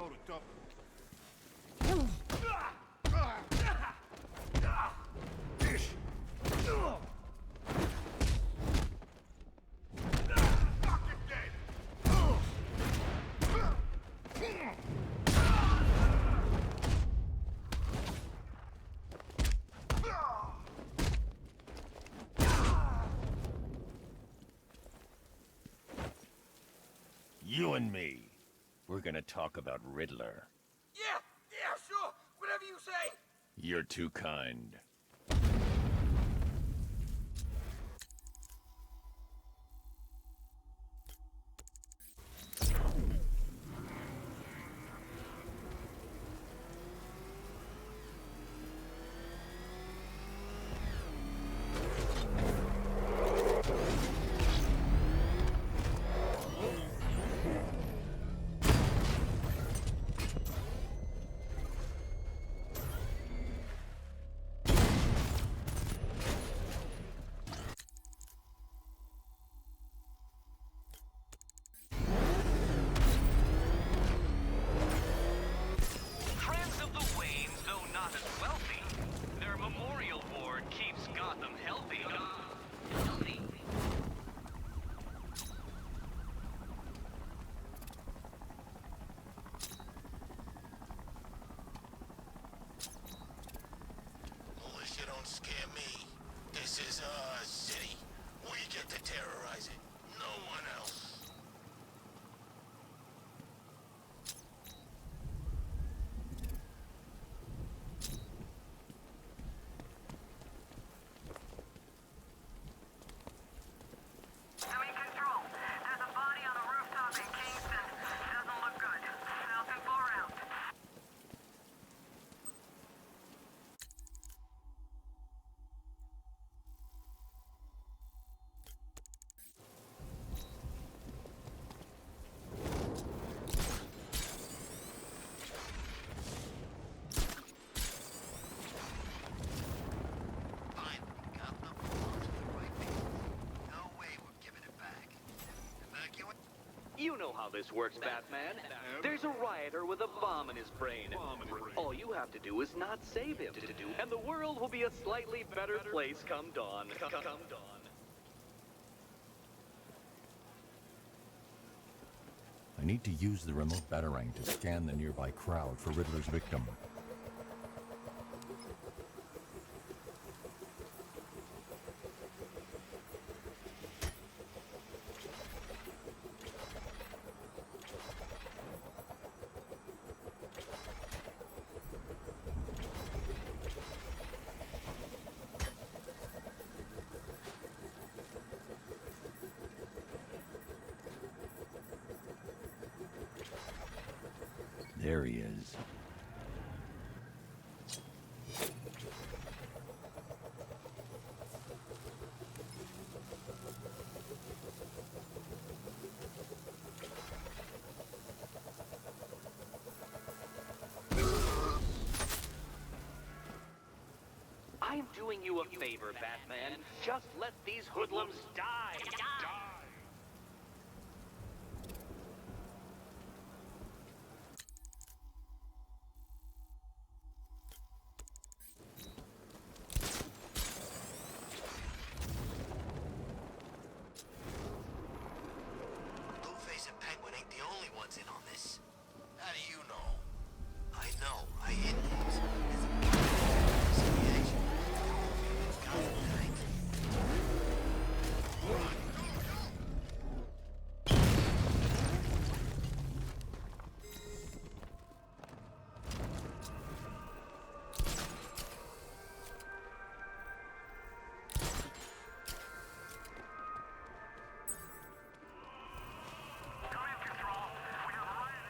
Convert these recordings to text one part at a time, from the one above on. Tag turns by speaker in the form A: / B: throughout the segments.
A: total dump.
B: You and me, we're gonna talk about Riddler.
C: Yeah, sure. Whatever you say.
B: You're too kind.
D: You know how this works, Batman. There's a rioter with a bomb in his brain. All you have to do is not save him, and the world will be a slightly better place come dawn. Come dawn.
E: I need to use the remote batarang to scan the nearby crowd for Riddler's victim.
B: There he is.
D: I'm doing you a favor, Batman. Just let these hoodlums die.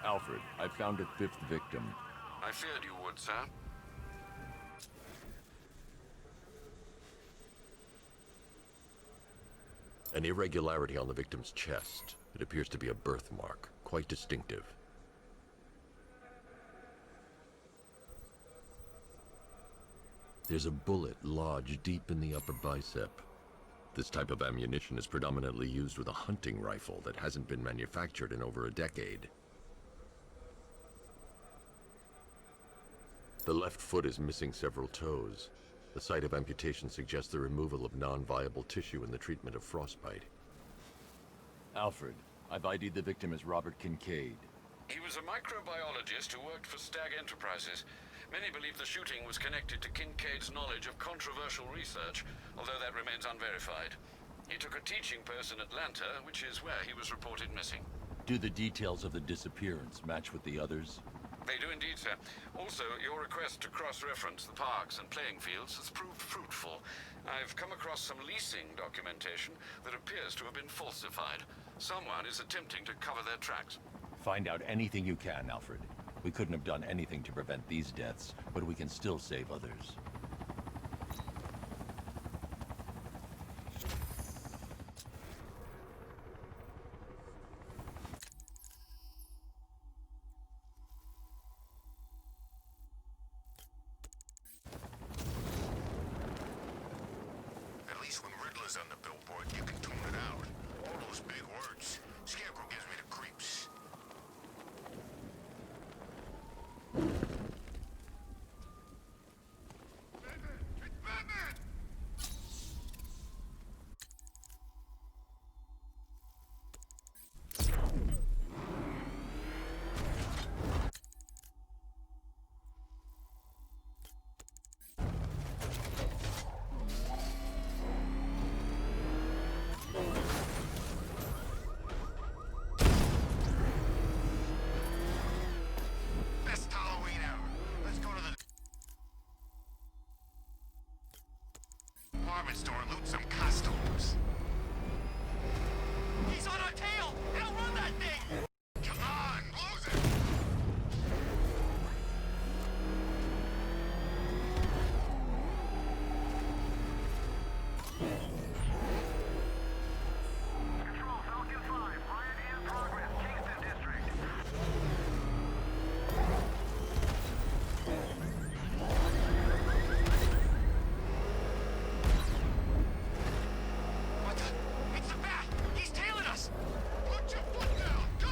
E: Alfred, I found a fifth victim.
F: I feared you would, sir.
G: An irregularity on the victim's chest. It appears to be a birthmark, quite distinctive. There's a bullet lodged deep in the upper bicep. This type of ammunition is predominantly used with a hunting rifle that hasn't been manufactured in over a decade. The left foot is missing several toes. The site of amputation suggests the removal of non-viable tissue in the treatment of frostbite.
E: Alfred, I've ID'd the victim as Robert Kincaid.
F: He was a microbiologist who worked for Stag Enterprises. Many believe the shooting was connected to Kincaid's knowledge of controversial research, although that remains unverified. He took a teaching post in Atlanta, which is where he was reported missing.
E: Do the details of the disappearance match with the others?
F: They do indeed, sir. Also, your request to cross-reference the parks and playing fields has proved fruitful. I've come across some leasing documentation that appears to have been falsified. Someone is attempting to cover their tracks.
E: Find out anything you can, Alfred. We couldn't have done anything to prevent these deaths, but we can still save others.
A: At least when Riddler's on the billboard, you can tune it out. All those big words. Scarecrow gives me the creeps. Batman! It's Batman! Best Halloween ever. Let's go to the department store and loot some costumes. He's on our tail! Outrun that thing! Come on, lose it!
C: Control, Falcon 5. Riot in progress. Kingston District.
A: What the? It's the bat! He's tailing us! Put your foot down! Go!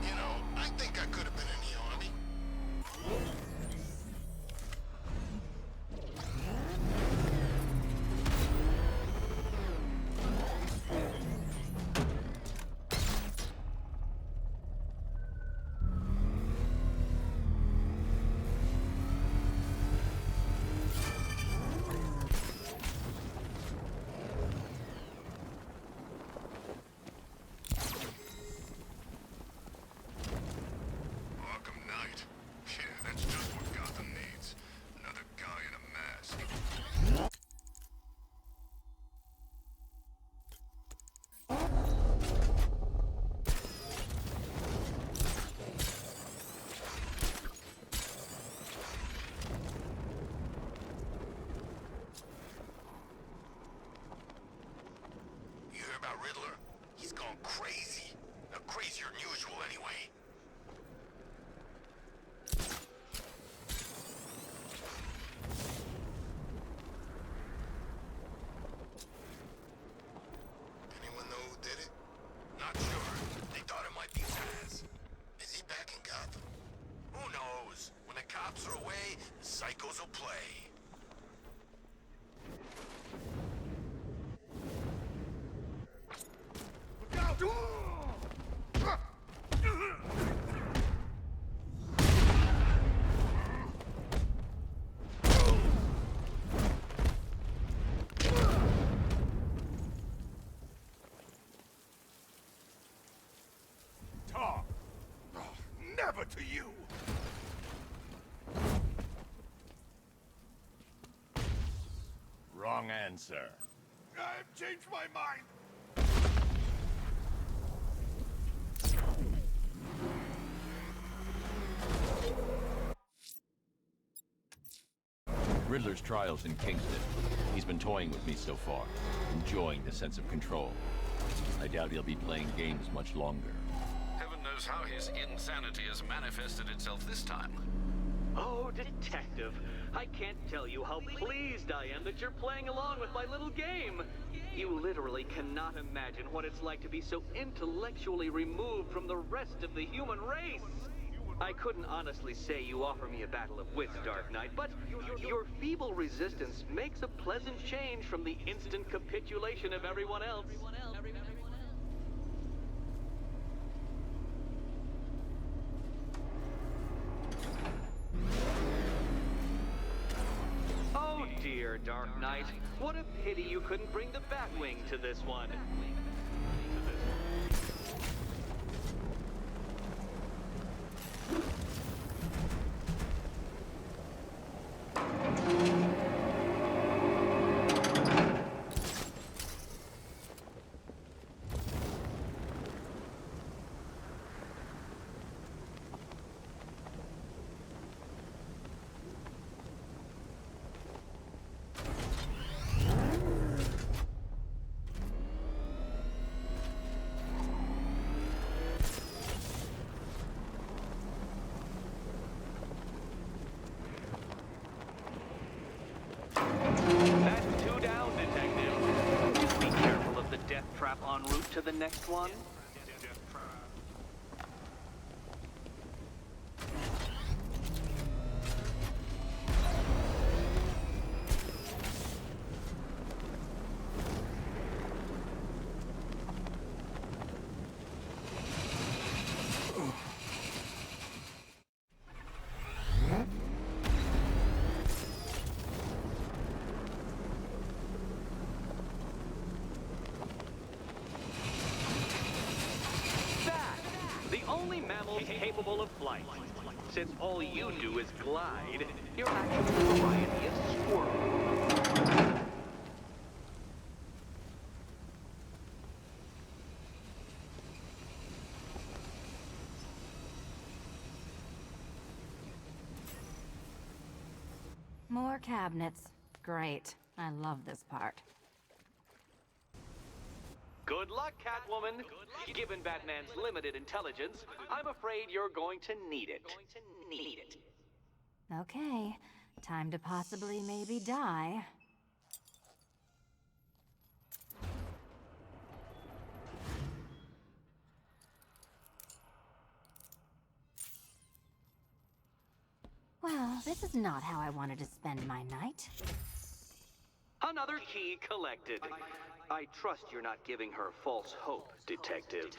A: You know, I think I could have been in the army. Arkham Knight. Yeah, that's just what Gotham needs. Another guy in a mask. You hear about Riddler? He's gone crazy. Crazier than usual, anyway. Anyone know who did it? Not sure. They thought it might be Taz. Is he back in Gotham? Who knows? When the cops are away, the psychos will play.
C: Tom! Oh, never to you!
B: Wrong answer.
C: I've changed my mind!
E: Riddler's trial's in Kingston. He's been toying with me so far, enjoying the sense of control. I doubt he'll be playing games much longer.
F: Heaven knows knows how his insanity has manifested itself this time.
D: Oh, Detective, I can't tell you how pleased I am that you're playing along with my little game. You literally cannot imagine what it's like to be so intellectually removed from the rest of the human race. I couldn't honestly say you offer me a battle of wits, Dark Knight, but your feeble resistance makes a pleasant change from the instant capitulation of everyone else. Oh dear, Dark Knight. What a pity you couldn't bring the Batwing to this one. That's two down, Detective. Just be careful of the death trap en route to the next one. The only mammals capable of flight. Since all you do is glide, you're actually a variety of squirrel.
H: More cabinets. Great. I love this part.
D: Good luck, Catwoman. Given Batman's limited intelligence, I'm afraid you're going to need it.
H: Okay. Time to possibly maybe die. Well, this is not how I wanted to spend my night.
D: Another key collected. I trust you're not giving her false hope, Detective.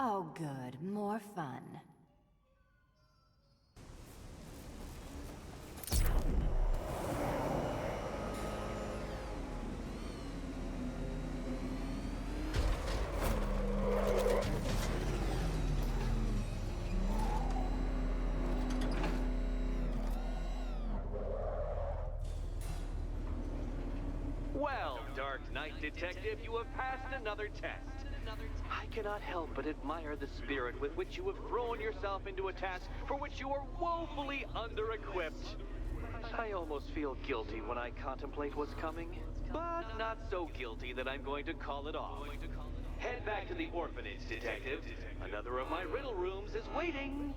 H: Oh, good. More fun.
D: Well, Dark Knight Detective, you have passed another test. I cannot help but admire the spirit with which you have thrown yourself into a task for which you are woefully under-equipped. I almost feel guilty when I contemplate what's coming, but not so guilty that I'm going to call it off. Head back to the orphanage, Detective. Another of my riddle rooms is waiting.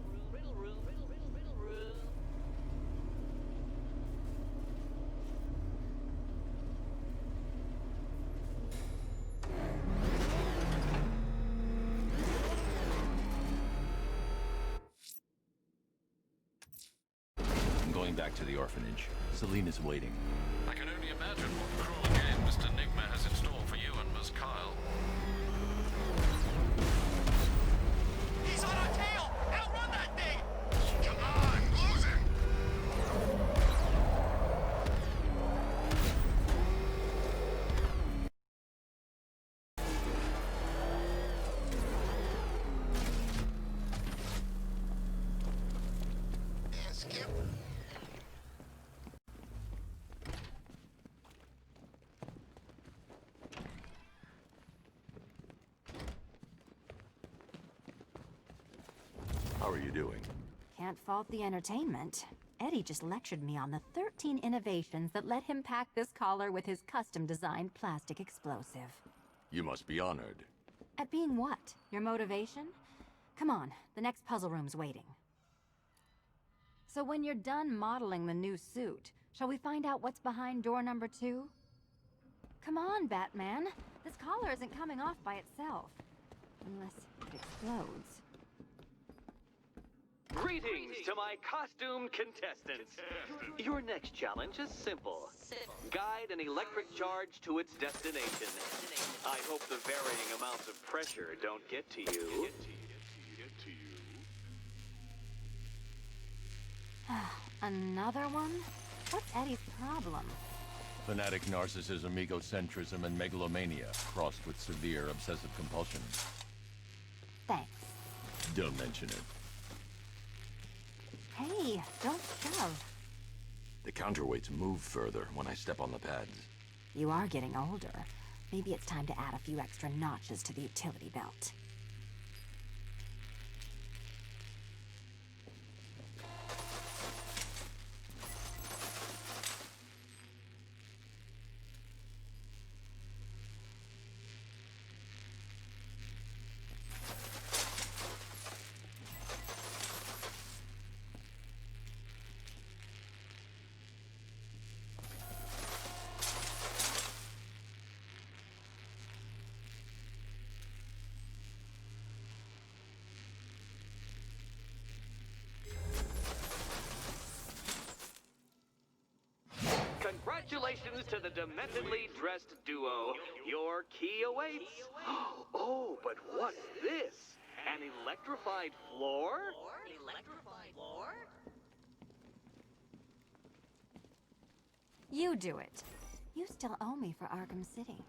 E: I'm going back to the orphanage. Celine is waiting.
F: I can only imagine what cruel game Mr. Nigma has in store for you and Miss Kyle.
A: He's on our tail! Outrun that thing! Come on, lose him! Yeah, Skip.
E: How are you doing?
H: Can't fault the entertainment. Eddie just lectured me on the 13 innovations that let him pack this collar with his custom-designed plastic explosive.
G: You must be honored.
H: At being what? Your motivation? Come on, the next puzzle room's waiting. So when you're done modeling the new suit, shall we find out what's behind door number 2? Come on, Batman. This collar isn't coming off by itself. Unless it explodes.
D: Greetings to my costumed contestants. Your next challenge is simple. Guide an electric charge to its destination. I hope the varying amounts of pressure don't get to you.
H: Another one? What's Eddie's problem?
E: Fanatic narcissism, egocentrism, and megalomania, crossed with severe obsessive compulsion.
H: Thanks.
E: Don't mention it.
H: Hey, don't shove.
G: The counterweights move further when I step on the pads.
H: You are getting older. Maybe it's time to add a few extra notches to the utility belt.
D: Congratulations to the dementedly dressed duo. Your key awaits. Oh, but what's this? An electrified floor?
H: You do it. You still owe me for Arkham City.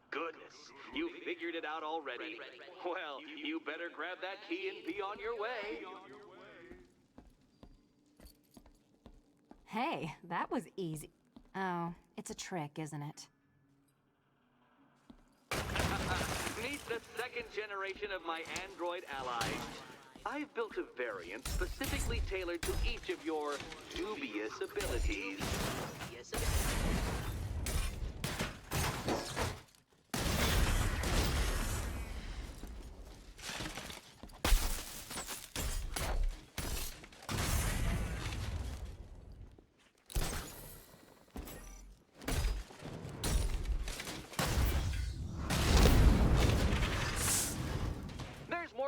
D: Goodness, you figured it out already. Well, you better grab that key and be on your way.
H: Hey, that was easy. Oh, it's a trick, isn't it?
D: Meet the second generation of my android allies. I've built a variant specifically tailored to each of your dubious abilities.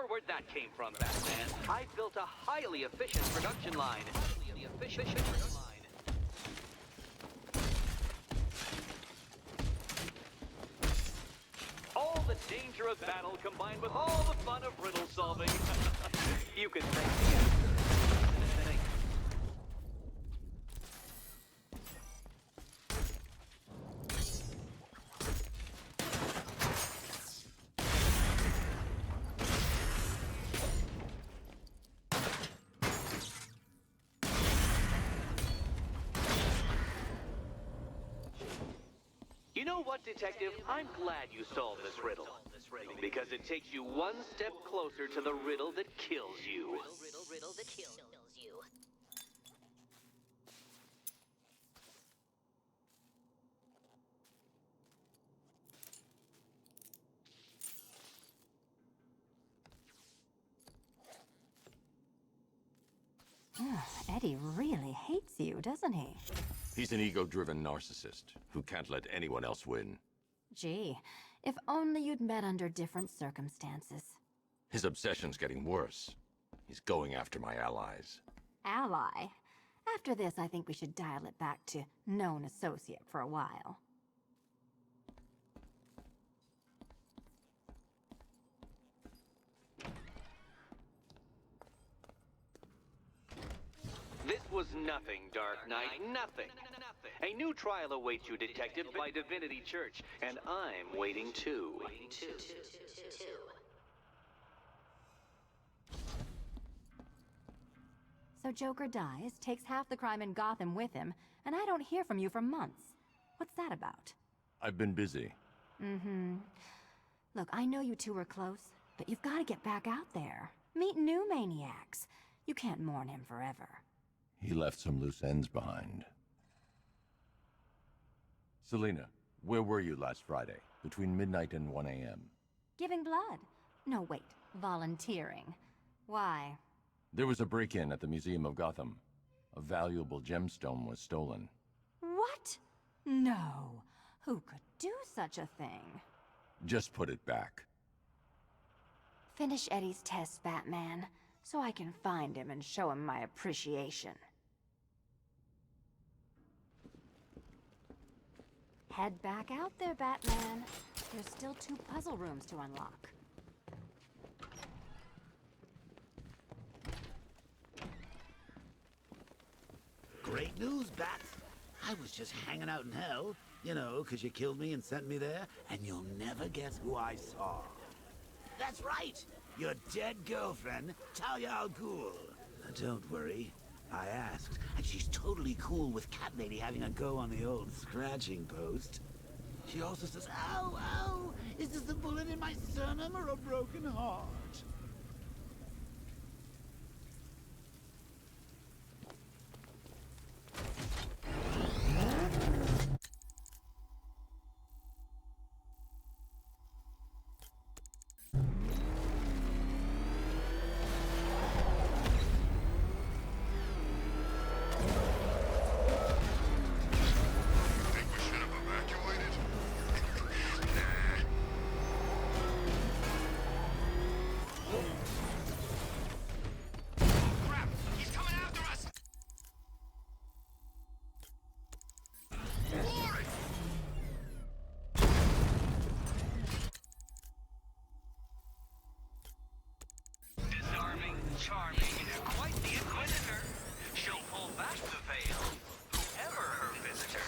D: Where'd that came from, Batman? I built a highly efficient production line. All the danger of battle combined with all the fun of riddle solving. You can thank the answer. Thank you. You know what, Detective? I'm glad you solved this riddle. Because it takes you one step closer to the riddle that kills you.
H: Eddie really hates you, doesn't he?
G: He's an ego-driven narcissist who can't let anyone else win.
H: Gee, if only you'd met under different circumstances.
G: His obsession's getting worse. He's going after my allies.
H: Ally? After this, I think we should dial it back to known associate for a while.
D: This was nothing, Dark Knight, nothing. A new trial awaits you, Detective, by Divinity Church, and I'm waiting too.
H: So Joker dies, takes half the crime in Gotham with him, and I don't hear from you for months. What's that about?
E: I've been busy.
H: Look, I know you two were close, but you've got to get back out there. Meet new maniacs. You can't mourn him forever.
E: He left some loose ends behind. Selina, where were you last Friday? between midnight and 1 a.m.
H: Giving blood? No, wait. Volunteering. Why?
E: There was a break-in at the Museum of Gotham. A valuable gemstone was stolen.
H: What? No. Who could do such a thing?
E: Just put it back.
H: Finish Eddie's test, Batman, so I can find him and show him my appreciation. Head back out there, Batman. There's still 2 puzzle rooms to unlock.
I: Great news, Bats. I was just hanging out in hell, you know, 'cause you killed me and sent me there, and you'll never guess who I saw. That's right! Your dead girlfriend, Talia al Ghul. Don't worry. I asked, and she's totally cool with Cat Lady having a go on the old scratching post. She also says, ow, ow! Is this a bullet in my sternum or a broken heart?
A: Think we should have evacuated? Nah. Crap! He's coming after us! Warren!
C: Disarming, charming, quite the inquisitor. She'll pull back the veil, whoever her visitor.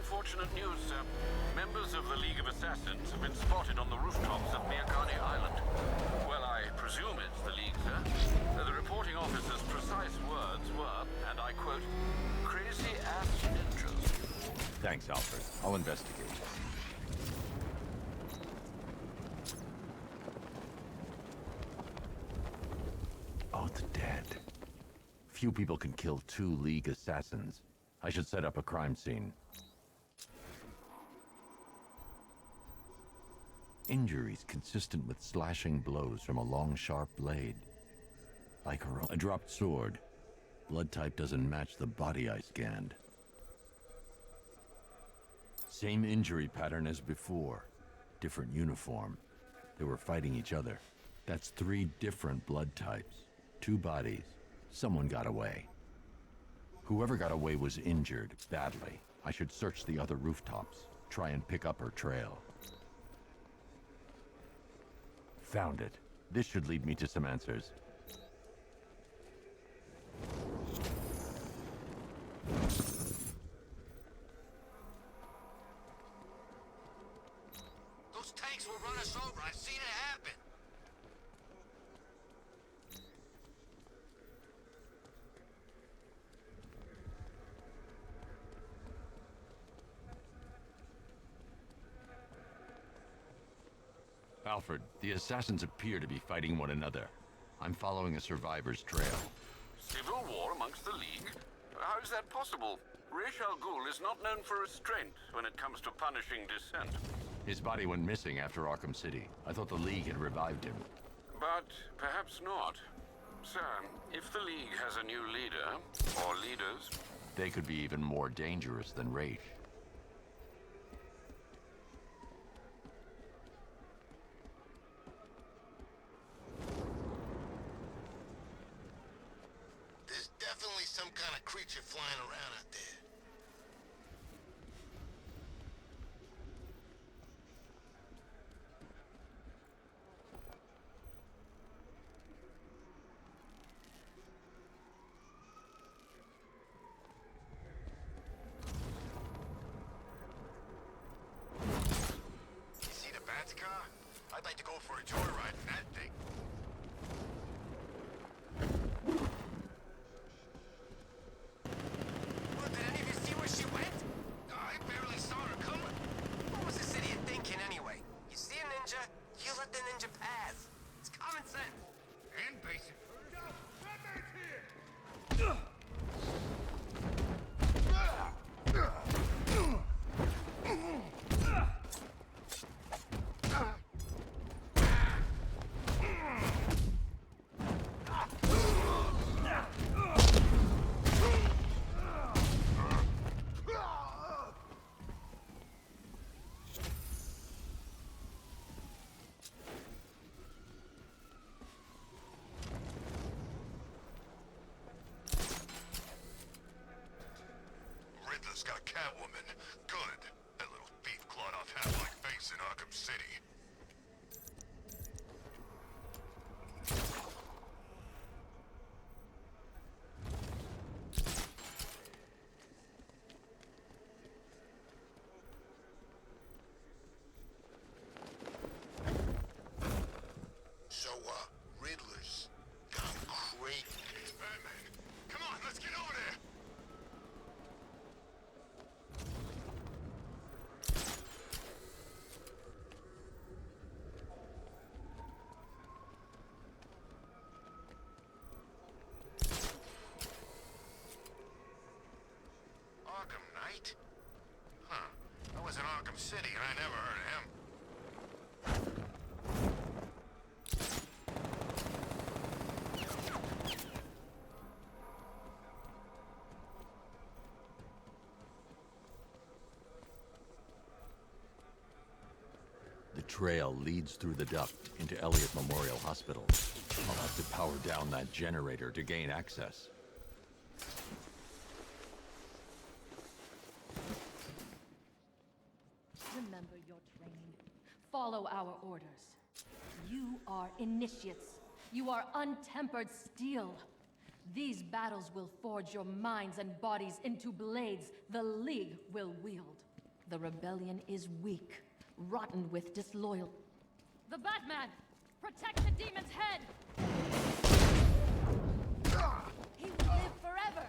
F: unfortunate news, sir. Members of the League of Assassins have been spotted on the rooftops of Miakani Island. Well, I presume it's the League, sir. The reporting officer's precise words were, and I quote, "crazy-ass ninjas."
E: Thanks, Alfred. I'll investigate. Oh, the dead. Few people can kill 2 League assassins. I should set up a crime scene. Injuries consistent with slashing blows from a long, sharp blade. Like a dropped sword. Blood type doesn't match the body I scanned. Same injury pattern as before. Different uniform. They were fighting each other. That's 3 different blood types. 2 bodies. Someone got away. Whoever got away was injured, badly. I should search the other rooftops. Try and pick up her trail. Found it. This should lead me to some answers.
A: Those tanks will run us over. I've seen it happen.
E: Alfred, the assassins appear to be fighting one another. I'm following a survivor's trail.
F: Civil war amongst the League? How is that possible? Ra's al Ghul is not known for restraint when it comes to punishing dissent.
E: His body went missing after Arkham City. I thought the League had revived him.
F: But perhaps not. Sir, if the League has a new leader, or leaders...
E: They could be even more dangerous than Ra's.
A: There's definitely some kind of creature flying around out there. You see the Bats car? I'd like to go for a joyride in that thing. Well, did any of you see where she went? I barely saw her coming. What was this idiot thinking anyway? You see a ninja, you let the ninja pass. It's common sense. And basic. Riddler's got Catwoman. Good. That little thief clawed off half my face in Arkham City. So, Riddler's gone crazy. It's Batman. Come on, let's get over there. Arkham Knight? Huh. I was in Arkham City and I never heard of him.
E: The trail leads through the duct into Elliott Memorial Hospital. I'll have to power down that generator to gain access.
J: Remember your training. Follow our orders. You are initiates. You are untempered steel. These battles will forge your minds and bodies into blades the League will wield. The rebellion is weak, rotten with disloyal. The Batman! Protect the demon's head! He will live forever!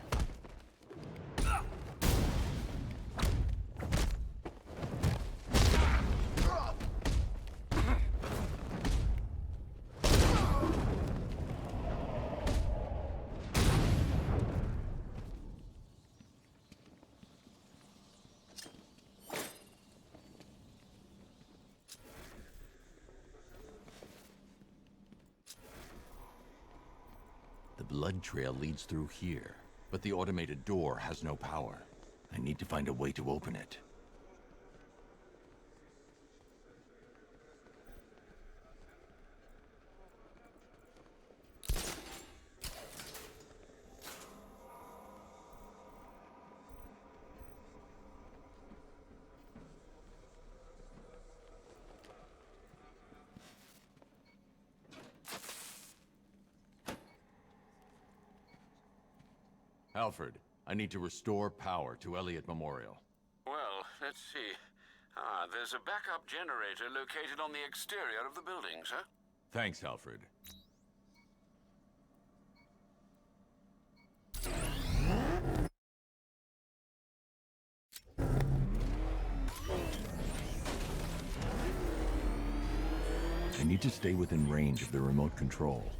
E: The blood trail leads through here, but the automated door has no power. I need to find a way to open it. Alfred, I need to restore power to Elliott Memorial.
F: Well, let's see. There's a backup generator located on the exterior of the building, sir.
E: Thanks, Alfred. I need to stay within range of the remote control.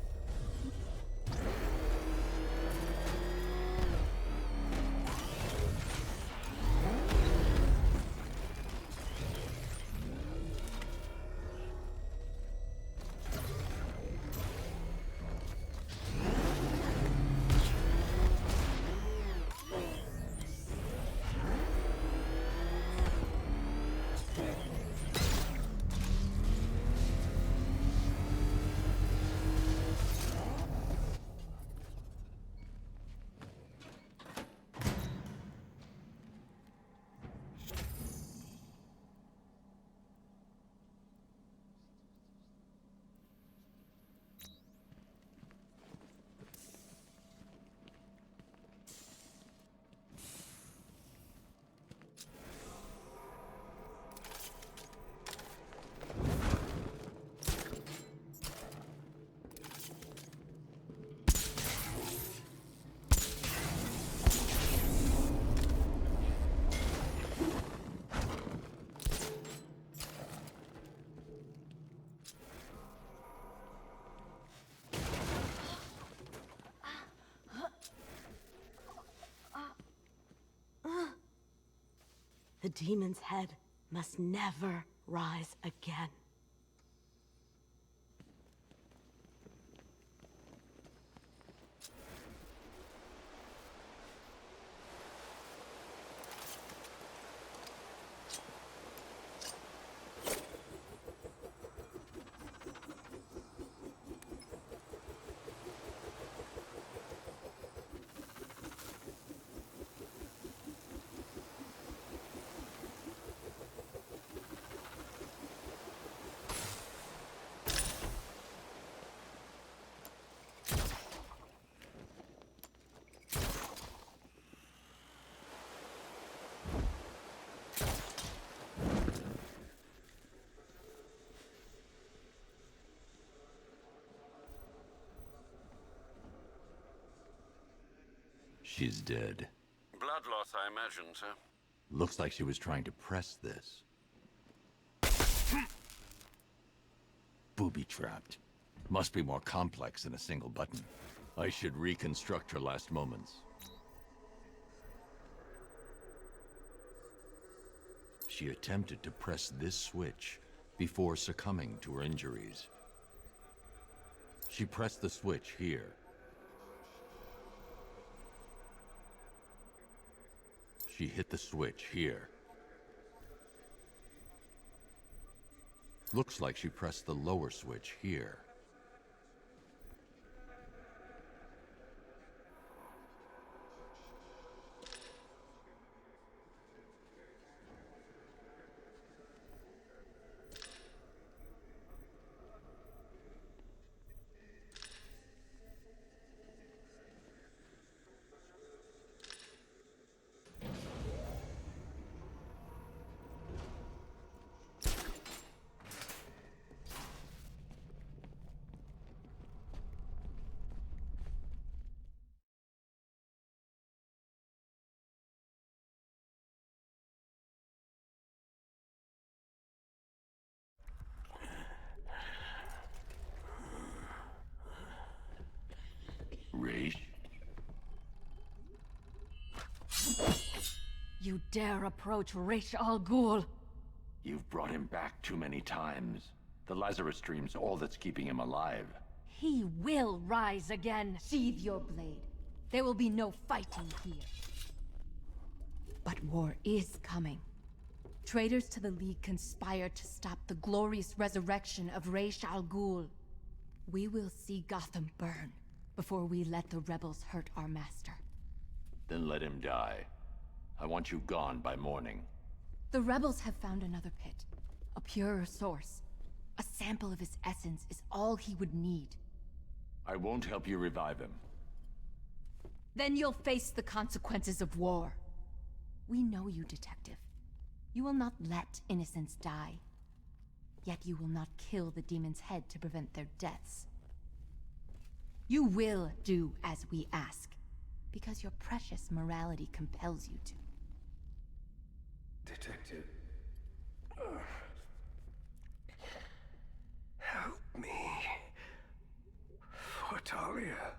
K: The demon's head must never rise again.
E: She's dead.
F: Blood loss, I imagine, sir.
E: Looks like she was trying to press this. Booby-trapped. Must be more complex than a single button. I should reconstruct her last moments. She attempted to press this switch before succumbing to her injuries. She pressed the switch here. She hit the switch here. Looks like she pressed the lower switch here.
J: You dare approach Ra's al Ghul?
E: You've brought him back too many times. The Lazarus Stream's all that's keeping him alive.
J: He will rise again. Sheathe your blade. There will be no fighting here. But war is coming. Traitors to the League conspire to stop the glorious resurrection of Ra's al Ghul. We will see Gotham burn before we let the rebels hurt our master.
E: Then let him die. I want you gone by morning.
J: The rebels have found another pit. A purer source. A sample of his essence is all he would need.
E: I won't help you revive him.
J: Then you'll face the consequences of war. We know you, Detective. You will not let innocents die. Yet you will not kill the demon's head to prevent their deaths. You will do as we ask, because your precious morality compels you to.
L: Detective. Help me. For Talia.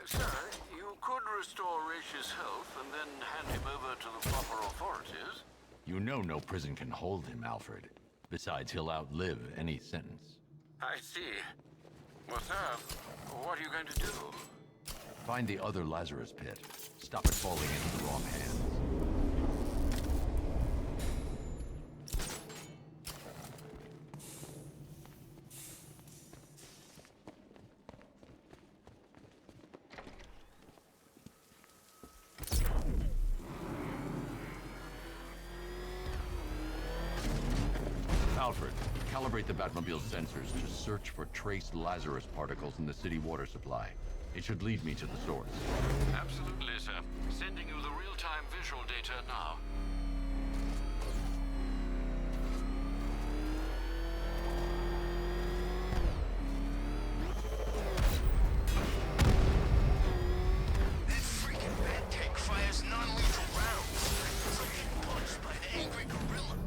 F: Sir, you could restore Raish's health and then hand him over to the proper authorities.
E: You know no prison can hold him, Alfred. Besides, he'll outlive any sentence.
F: I see. Well, sir, what are you going to do?
E: Find the other Lazarus pit. Stop it falling into the wrong hands. Alfred, calibrate the Batmobile's sensors to search for trace Lazarus particles in the city water supply. It should lead me to the source.
F: Absolutely, sir. Sending you the real-time visual data now.
A: That freaking bat tank fires non-lethal rounds. It's like being punched by an angry gorilla.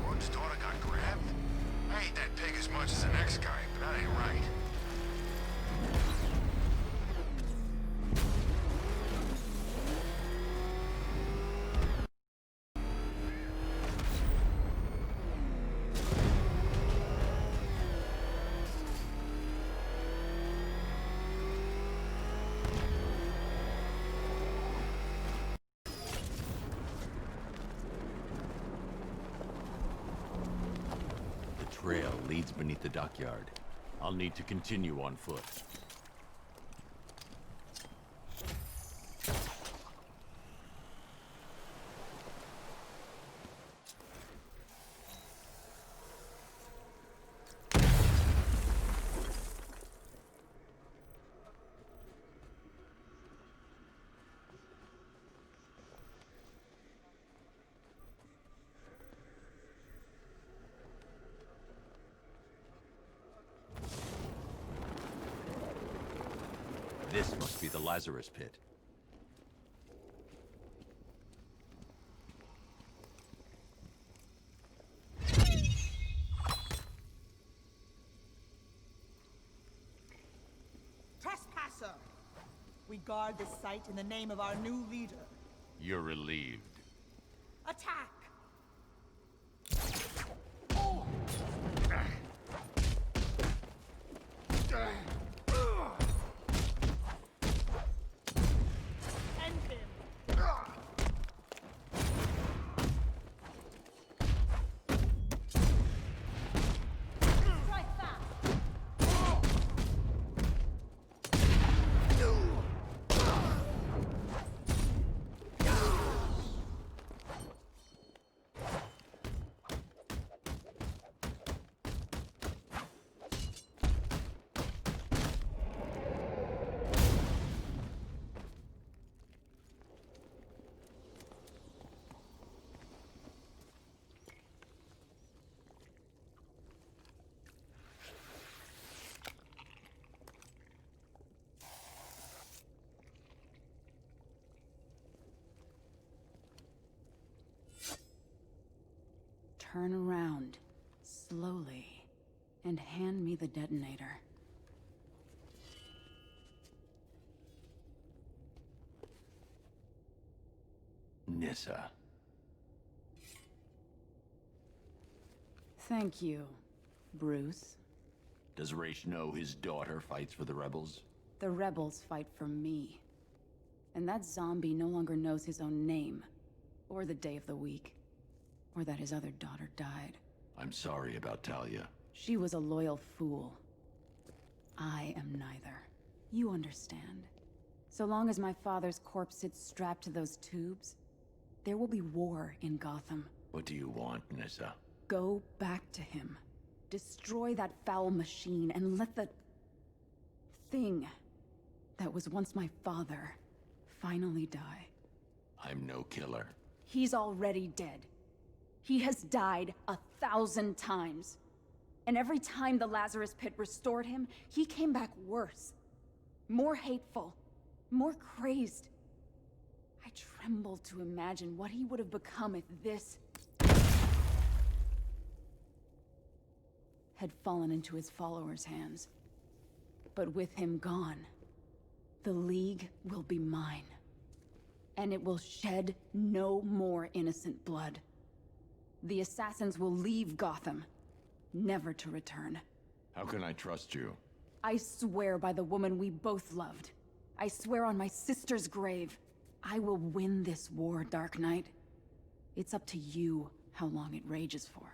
A: One's daughter got grabbed? I hate that pig as much as the next guy, but that ain't right.
E: The trail leads beneath the dockyard. I'll need to continue on foot. This must be the Lazarus pit.
M: Trespasser! We guard this site in the name of our new leader.
E: You're relieved.
M: Attack! End him! Strike fast!
J: turn around, slowly, and hand me the detonator.
E: Nissa.
J: Thank you, Bruce.
E: Does Raish know his daughter fights for the rebels?
J: The rebels fight for me. And that zombie no longer knows his own name, or the day of the week, or that his other daughter died.
E: I'm sorry about Talia.
J: She was a loyal fool. I am neither. You understand. So long as my father's corpse sits strapped to those tubes, there will be war in Gotham.
E: What do you want, Nissa?
J: Go back to him. Destroy that foul machine and let the thing that was once my father finally die.
E: I'm no killer.
J: He's already dead. He has died 1,000 times. And every time the Lazarus Pit restored him, he came back worse. More hateful. More crazed. I tremble to imagine what he would have become if this had fallen into his followers' hands. But with him gone, the League will be mine. And it will shed no more innocent blood. The assassins will leave Gotham, never to return.
E: How can I trust you?
J: I swear by the woman we both loved. I swear on my sister's grave. I will win this war, Dark Knight. It's up to you how long it rages for.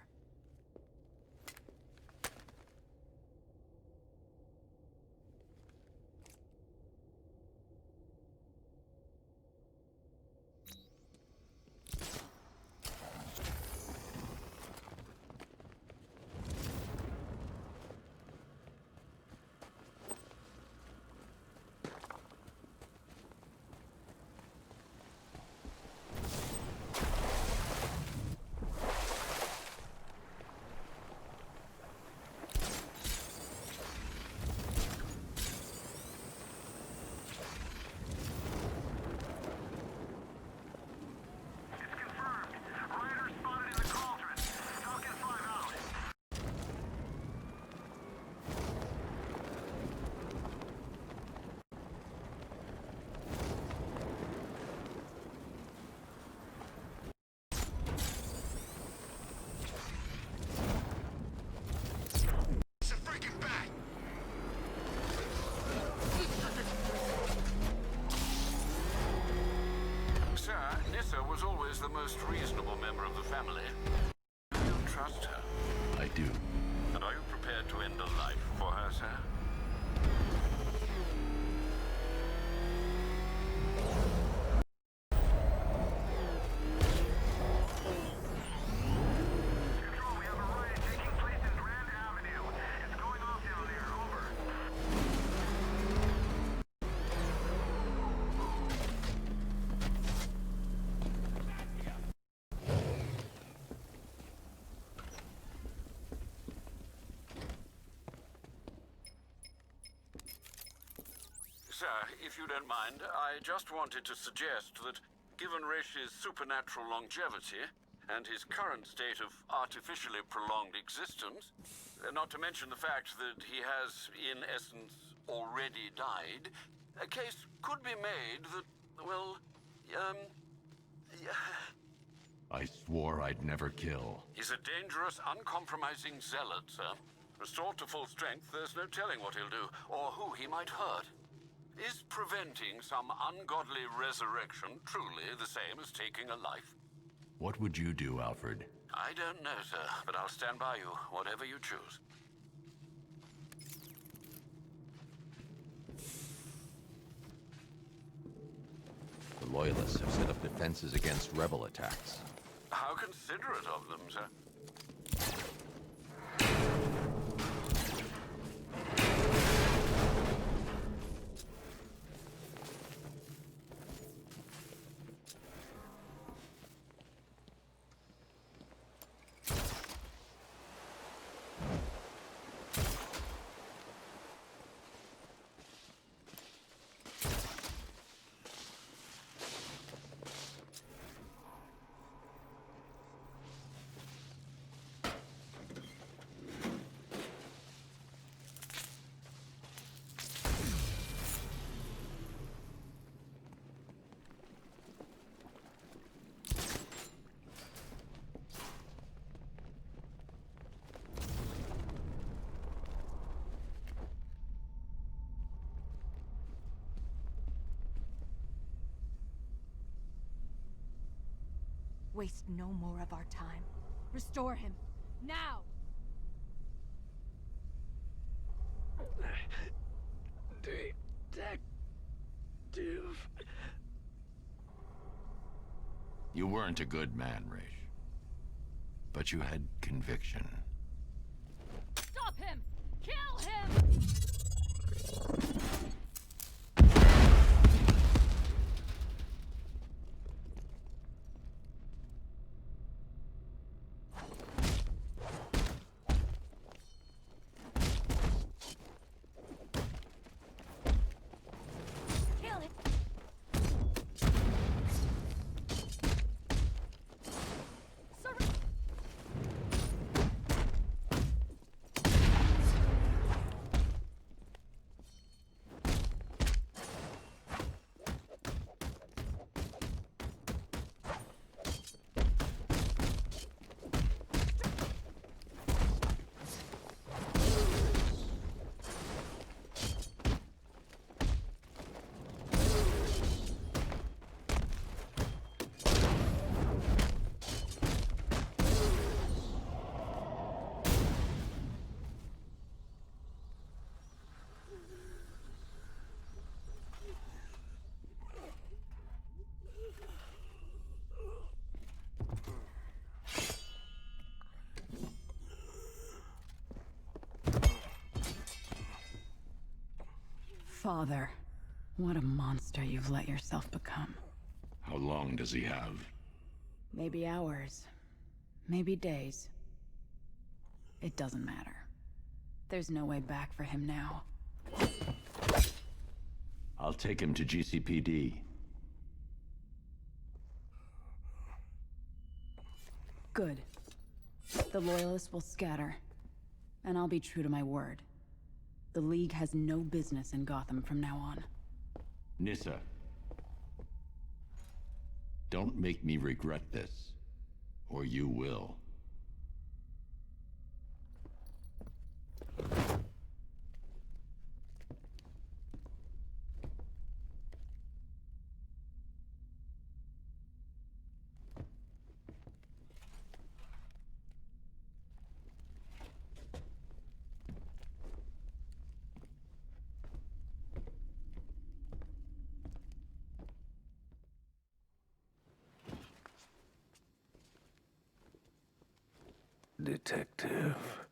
F: Was always the most reasonable member of the family. Do you trust her?
E: I do.
F: And are you prepared to end a life for her, sir?
A: Control, we have a riot taking place in Grand Avenue. It's going off down there. Over.
F: Sir, if you don't mind, I just wanted to suggest that, given Raish's supernatural longevity and his current state of artificially prolonged existence, not to mention the fact that he has, in essence, already died, a case could be made that, well,
E: I swore I'd never kill.
F: he's a dangerous, uncompromising zealot, sir. Restored to full strength, there's no telling what he'll do, or who he might hurt. Is preventing some ungodly resurrection truly the same as taking a life?
E: What would you do, Alfred?
F: I don't know, sir, but I'll stand by you, whatever you choose.
E: The Loyalists have set up defenses against rebel attacks.
F: How considerate of them, sir.
J: Waste no more of our time. Restore him. Now!
E: Detective. You weren't a good man, Raish. But you had conviction.
J: Stop him! Kill him! Kill him!
L: Father, what a monster you've let yourself become.
E: How long does he have?
L: Maybe hours. Maybe days. It doesn't matter. There's no way back for him now.
E: I'll take him to GCPD.
L: Good. The Loyalists will scatter. And I'll be true to my word. The League has no business in Gotham from now on.
E: Nissa. Don't make me regret this. Or you will.
N: Detective.